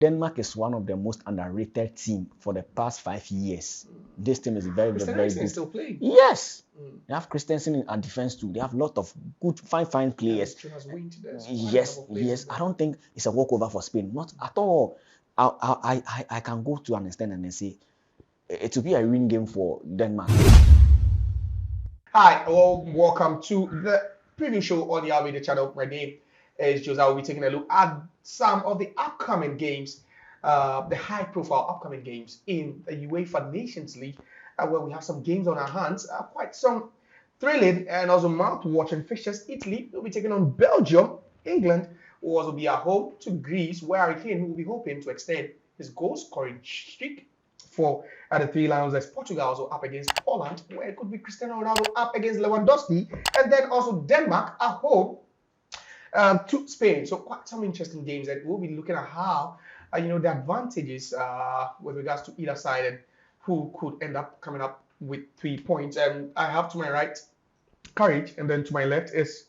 Denmark is one of the most underrated team for the past 5 years. This team is very, very, very good. Still playing. Yes. They have Christensen at defense too. They have a lot of good, fine players. Yes. I don't think it's a walkover for Spain. Not at all. I can go to an extent and say it will be a win game for Denmark. Hi, welcome to the preview show on the Almeida channel. My name is Jose. I will be taking a look at some of the upcoming games, the high-profile upcoming games in the UEFA Nations League, where we have some games on our hands, quite some thrilling and also mouth-watering fixtures. Italy will be taking on Belgium. England will also be at home to Greece, where Harry Kane will be hoping to extend his goal-scoring streak for the Three Lions. As Portugal also up against Poland, where it could be Cristiano Ronaldo up against Lewandowski, and then also Denmark at home to Spain. So quite some interesting games that we'll be looking at how the advantages with regards to either side and who could end up coming up with 3 points. And I have to my right Courage, and then to my left is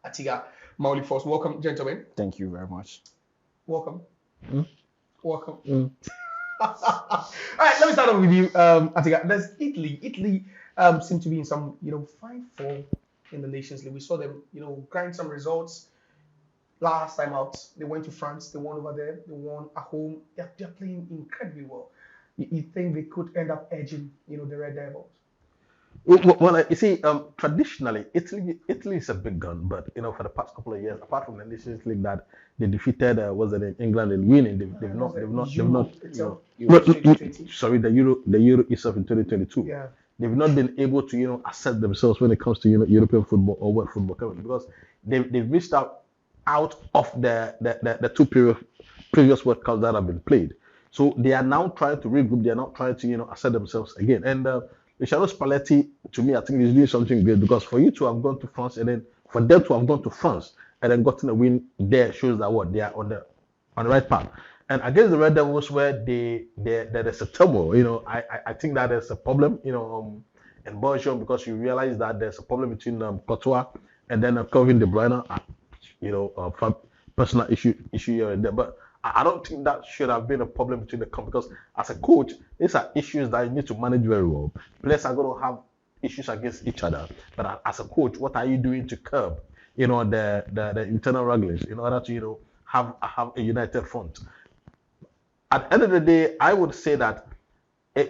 Atiga Mauli Force. Welcome, gentlemen. Thank you very much. Welcome. Welcome. All right, let me start off with you, Atiga. There's Italy. Italy seem to be in some fine form in the Nations League. We saw them grind some results last time out. They went to France. They won over there. They won at home. They're playing incredibly well. You think they could end up edging the Red Devils? Well, you see, traditionally, Italy is a big gun, but for the past couple of years, apart from the Nations League that they defeated, England in winning, they've not. Sorry, the Euro itself in 2022. Yeah. They've not been able to assert themselves when it comes to European football or world football currently, because they've reached out of the two previous World Cups that have been played. So they are now trying to regroup. They are now trying to assert themselves again. And Luciano Spalletti, to me, I think is doing something great, because for you to have gone to France and then for them to have gone to France and then gotten a win there shows that they are on the right path. And against the Red Devils, where there is a turmoil, I think that there's a problem, in Belgium, because you realize that there's a problem between Courtois and then Kevin De Bruyne, personal issue here and there. But I don't think that should have been a problem between the companies, because as a coach, these are issues that you need to manage very well. Players are going to have issues against each other, but as a coach, what are you doing to curb, the internal wranglings in order to, have a united front? At the end of the day, I would say that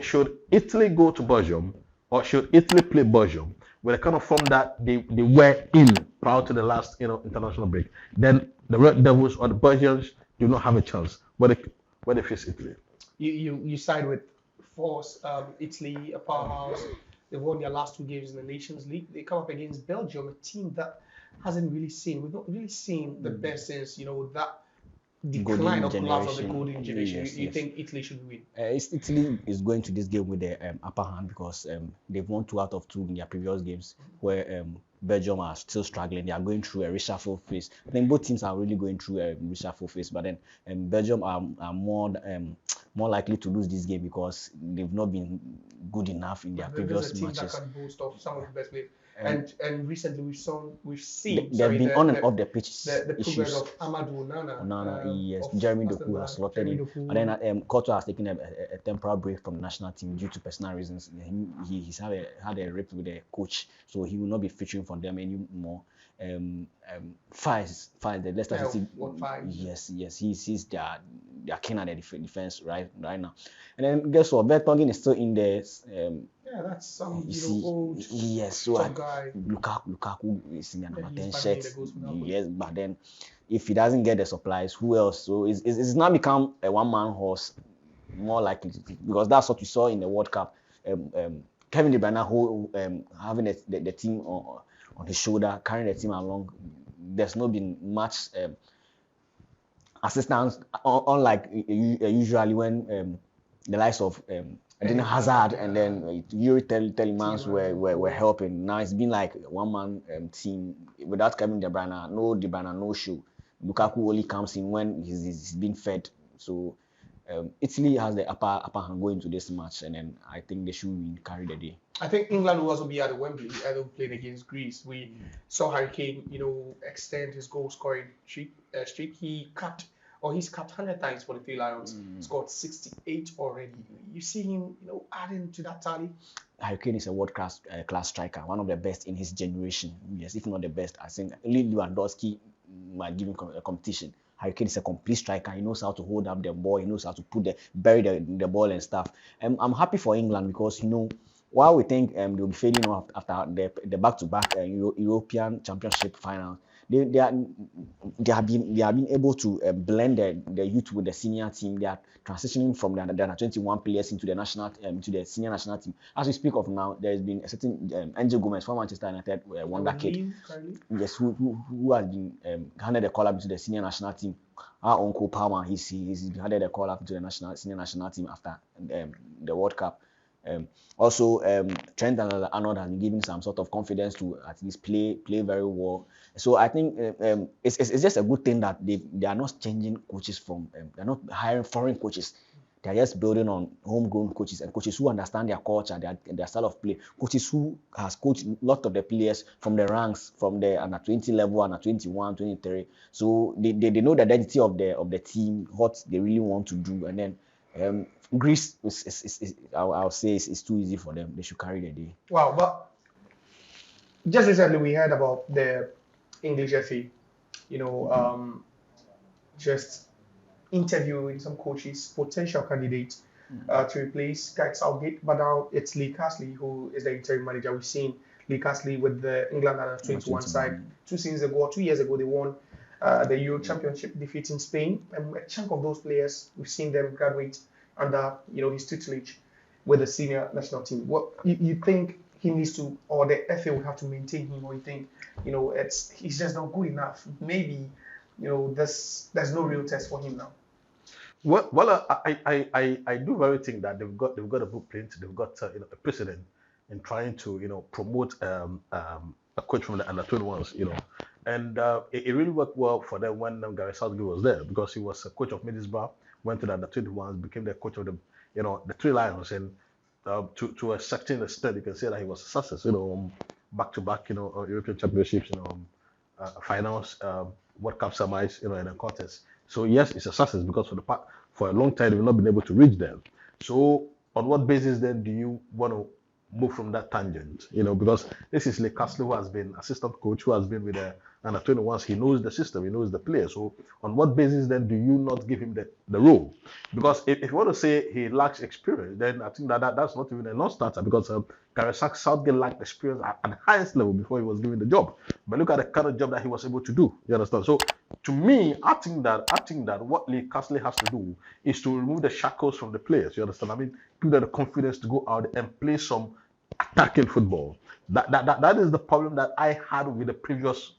should Italy go to Belgium, or should Italy play Belgium with the kind of form that they were in prior to the last international break, then the Red Devils or the Belgians do not have a chance when they face Italy. You side with Force, Italy, a powerhouse. They've won their last 2 games in the Nations League. They come up against Belgium, a team that hasn't really seen. We've not really seen the best since that decline of collapse of the golden generation. Yes, you think Italy should win? Italy is going to this game with the upper hand, because they've won 2 out of 2 in their previous games, where Belgium are still struggling. They are going through a reshuffle phase. I think both teams are really going through a reshuffle phase, but then Belgium are more likely to lose this game, because they've not been good enough in their previous matches. That can boast of some of the best players. And recently we've seen they've been on and off the pitch. The progress of Amadou Onana, yes, Jeremy Doku has slotted in, and then Courtois has taken a temporary break from the national team due to personal reasons. He's had a rip with the coach, so he will not be featuring for them anymore. Fies, the Leicester City. Yes, he's their king at the defense right now. And then guess what? Vertonghen is still in there. That's some old guy. Lukaku is in the number 10 shirt. Yes, but then if he doesn't get the supplies, who else? So it's now become a one-man horse, more likely, because that's what we saw in the World Cup. Kevin De Bruyne having the team on his shoulder, carrying the team along. There's not been much assistance, unlike usually when the likes of Eden Hazard and then Yuri Telemans were helping. Now it's been like a one-man team without Kevin De Bruyne. No show. Lukaku only comes in when he's being fed. So Italy has the upper hand going to this match, and then I think they should carry the day. I think England will also be at the Wembley, playing against Greece. We saw Harry Kane, extend his goal scoring streak. He cut or he's capped 100 times for the Three Lions, scored 68 already. You see him, adding to that tally. Harry Kane is a world-class class striker, one of the best in his generation. Yes, if not the best. I think only Lewandowski might give him a competition. Harry Kane is a complete striker. He knows how to hold up the ball. He knows how to bury the ball and stuff. I'm happy for England because while we think they'll be fading off after the back-to-back European Championship final, they have been able to blend the youth with the senior team. They are transitioning from the under 21 players into the senior national team. As we speak of now, there has been a certain Angel Gomez from Manchester United, wonder kid, yes, who has been handed the call up to the senior national team. Our uncle Palmer, he's handed the call up to the senior national team after the World Cup. Also, Trent Arnold has been given some sort of confidence to at least play very well. So I think it's just a good thing that they are not changing coaches they're not hiring foreign coaches. They are just building on homegrown coaches and coaches who understand their culture, their style of play. Coaches who has coached a lot of the players from the ranks, from the under 20 level, under 21, 23. So they know the identity of the team, what they really want to do, and then Greece I'll say it's too easy for them. They should carry the day. Wow, but just recently we heard about the English FA, just interviewing some coaches, potential candidates to replace Gareth Southgate, but now it's Lee Castley who is the interim manager. We've seen Lee Castley with the England under 21 side 2 years ago they won the Euro Championship, defeating Spain, and a chunk of those players we've seen them graduate under his tutelage with the senior national team. What you think he needs to, or the FA will have to maintain him, or you think he's just not good enough? Maybe there's no real test for him now. Well, I do very think that they've got a blueprint, they've got a precedent in trying to promote a coach from the under 21s, and it really worked well for them when Gareth Southgate was there, because he was a coach of Middlesbrough, went to the under 21s, became the coach of the Three Lions, and to a certain extent you can say that he was a success, back-to-back European Championships, finals, World Cup semis, in a contest. So yes, it's a success because for a long time they've not been able to reach them. So on what basis then do you want to move from that tangent? Because this is Lee Castley, who has been assistant coach, who has been with the under 21s. He knows the system, he knows the players. So on what basis then do you not give him the role? Because if you want to say he lacks experience, then I think that's not even a non-starter, because Gareth Southgate lacked experience at the highest level before he was given the job. But look at the kind of job that he was able to do. You understand? So to me, I think that what Lee Castley has to do is to remove the shackles from the players. You understand? I mean, give them the confidence to go out and play some attacking football. That is the problem that I had with the previous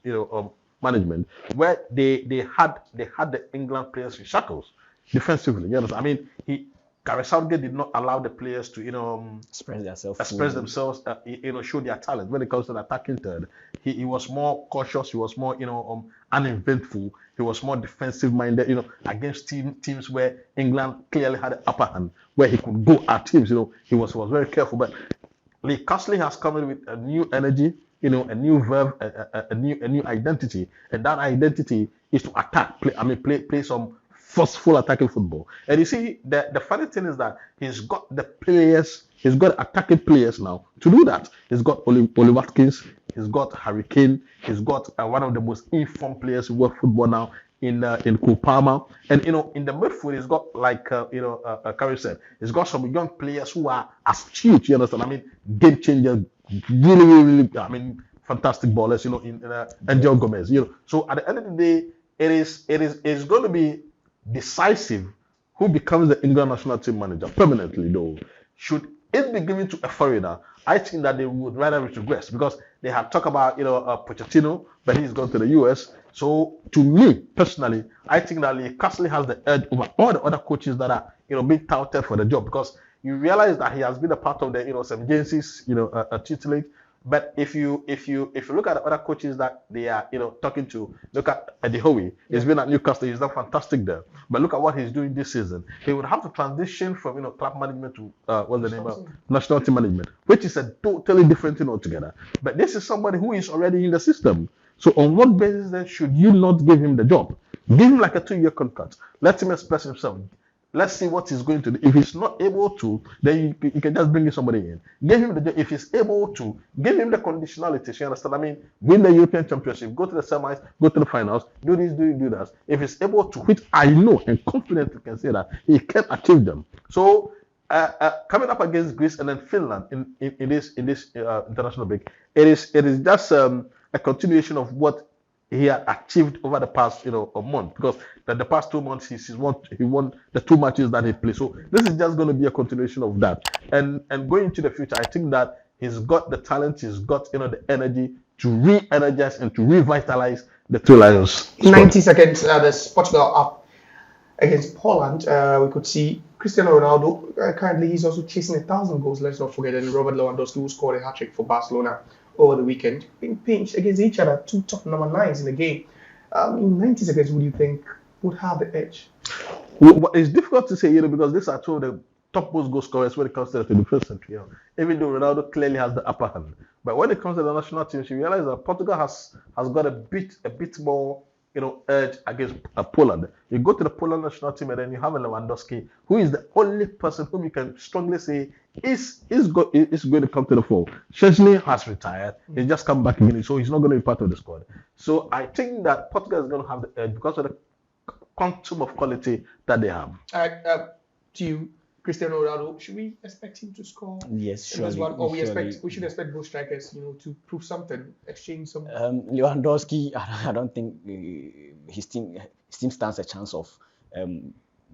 management, where they had the England players in shackles defensively. You understand? I mean, Gareth Southgate did not allow the players to express themselves, show their talent. When it comes to the attacking third, he was more cautious, he was more uneventful, he was more defensive minded, against teams where England clearly had the upper hand, where he could go at teams. He was very careful. But Lee Castley has come in with a new energy, a new verve, a new identity, and that identity is to attack. Play some forceful attacking football. And you see, the funny thing is that he's got the players, he's got attacking players now to do that. He's got Oli Watkins, he's got Harry Kane, he's got one of the most informed players who work football now in Cole Palmer, and in the midfield he's got, like Carrie said, he's got some young players who are astute. You understand? I mean, game changers, really, I mean, fantastic ballers. In Angel Gomez. So at the end of the day, it's going to be decisive who becomes the England national team manager permanently. Though, should it be given to a foreigner, I think that they would rather regress, because they have talked about Pochettino, but he's gone to the US. So to me personally, I think that Lee Castley has the edge over all the other coaches that are being touted for the job, because you realize that he has been a part of the St. James's tutelage. But if you look at the other coaches that they are talking to, look at Eddie Howe. He's been at Newcastle. He's done fantastic there. But look at what he's doing this season. He would have to transition from club management to what's the name of national team management, which is a totally different thing altogether. But this is somebody who is already in the system. So on what basis then should you not give him the job? Give him like a 2-year contract. Let him express himself. Let's see what he's going to do. If he's not able to, then you can just bring in somebody in. Give him the job. If he's able to, give him the conditionalities. You understand? I mean, win the European Championship, go to the semis, go to the finals, do this, do that. If he's able to, which I know and confidently can say that he can achieve them. So coming up against Greece and then Finland in this international break, it is just a continuation of what he had achieved over the past a month, because the past 2 months he won the 2 matches that he played. So this is just going to be a continuation of that, and going into the future, I think that he's got the talent, he's got the energy to re-energize and to revitalize the Two Lions. 90 seconds. There's Portugal up against Poland. We could see Cristiano Ronaldo. Currently, he's also chasing 1,000 goals. Let's not forget, and Robert Lewandowski, who scored a hat-trick for Barcelona over the weekend, being pinched against each other, 2 top number 9s in the game. In 90 seconds, who do you think would have the edge? Well, it's difficult to say, because these are 2 of the top most goal scorers when it comes to the 21st century. Even though Ronaldo clearly has the upper hand, but when it comes to the national team, you realize that Portugal has got a bit more edge against Poland. You go to the Poland national team and then you have a Lewandowski, who is the only person whom you can strongly say is going to come to the fore. Szczęsny has retired. He's just come back again, so he's not going to be part of the squad. So I think that Portugal is going to have the edge because of the quantum of quality that they have. To you, Cristiano Ronaldo, should we expect him to score? Yes, surely. Or we should expect both strikers, to prove something, exchange some. Lewandowski, I don't think his team stands a chance of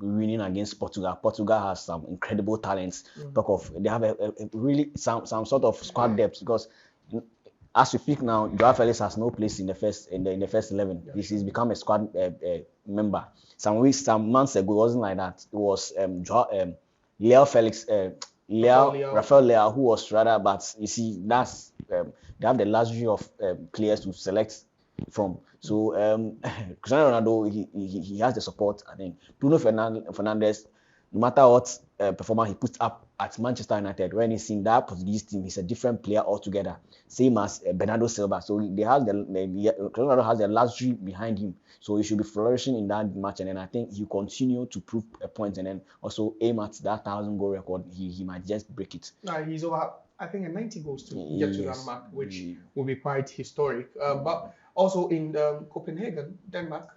winning against Portugal. Portugal has some incredible talents. They have a really some sort of squad depth, because as we speak now, Joao Felix has no place in the first 11. Yeah. He's become a squad member. Some months ago, it wasn't like that. It was Rafael Leao, who was rather, but you see, that's they have the luxury of players to select from. So Cristiano Ronaldo, he has the support. I think Bruno Fernandes, no matter what performance he puts up at Manchester United, when he's in that Portuguese team, he's a different player altogether. Same as Bernardo Silva. So Cristiano Ronaldo has the luxury behind him. So he should be flourishing in that match, and then I think he'll continue to prove a point, and then also aim at that 1,000 goal record. He might just break it. He's over, I think, 90 goals to get to that mark, which will be quite historic. But also in Copenhagen, Denmark,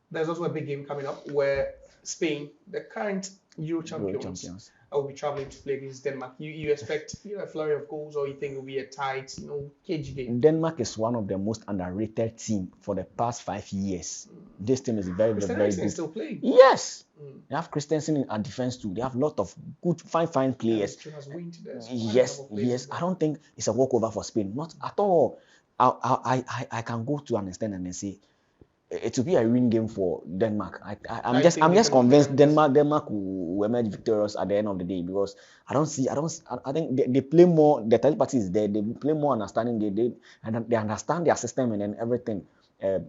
there's also a big game coming up where Spain, the current Euro champions, will be traveling to play against Denmark. You expect a flurry of goals, or you think it will be a tight, cage game? Denmark is one of the most underrated teams for the past 5 years. This team is very good. Still playing? Yes. They have Christensen at defense too. They have a lot of good, fine players. Yes. I don't think it's a walkover for Spain. Not at all. I can go to an extent and then say it will be a win game for Denmark. I'm just convinced Denmark will emerge victorious at the end of the day, because I think they play more. The third party is there. They play more understanding. They understand their system and then everything they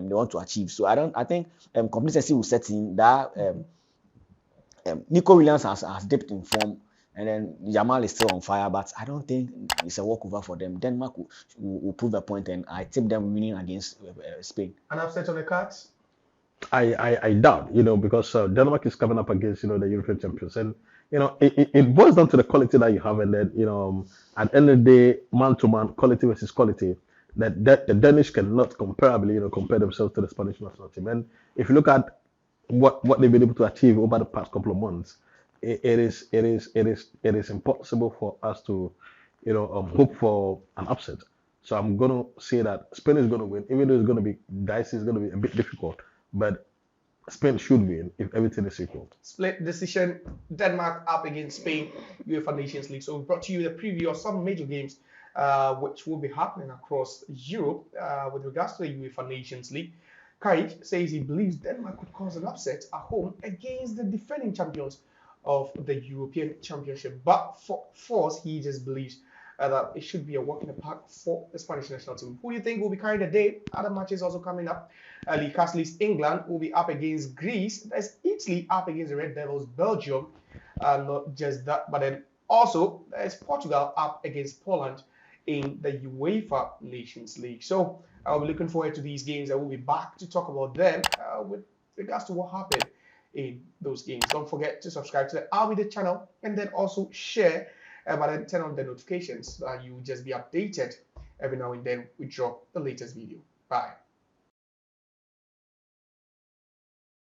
want to achieve. So I think complacency will set in. That Nico Williams has dipped in form, and then Jamal is still on fire, but I don't think it's a walkover for them. Denmark will prove a point, and I tip them winning against Spain. An upset on the cards? I doubt, because Denmark is coming up against, the European champions, and it boils down to the quality that you have, and then at the end of the day, man to man, quality versus quality. That the Danish cannot comparably, compare themselves to the Spanish national team. And if you look at what they've been able to achieve over the past couple of months, it is impossible for us to, hope for an upset. So I'm gonna say that Spain is gonna win, even though it's gonna be dicey, it's gonna be a bit difficult. But Spain should win if everything is equal. Split decision, Denmark up against Spain, UEFA Nations League. So we brought to you the preview of some major games which will be happening across Europe with regards to the UEFA Nations League. Kai says he believes Denmark could cause an upset at home against the defending champions of the European Championship. But for us, he just believes that it should be a walk in the park for the Spanish national team. Who do you think will be carrying the day? Other matches also coming up. Lee Castley's England will be up against Greece. There's Italy up against the Red Devils, Belgium. Not just that, but then also there's Portugal up against Poland in the UEFA Nations League. So I'll be looking forward to these games. I will be back to talk about them with regards to what happened in those games. Don't forget to subscribe to the RB channel and then also share and then turn on the notifications so that you will just be updated every now and then we drop the latest video. Bye.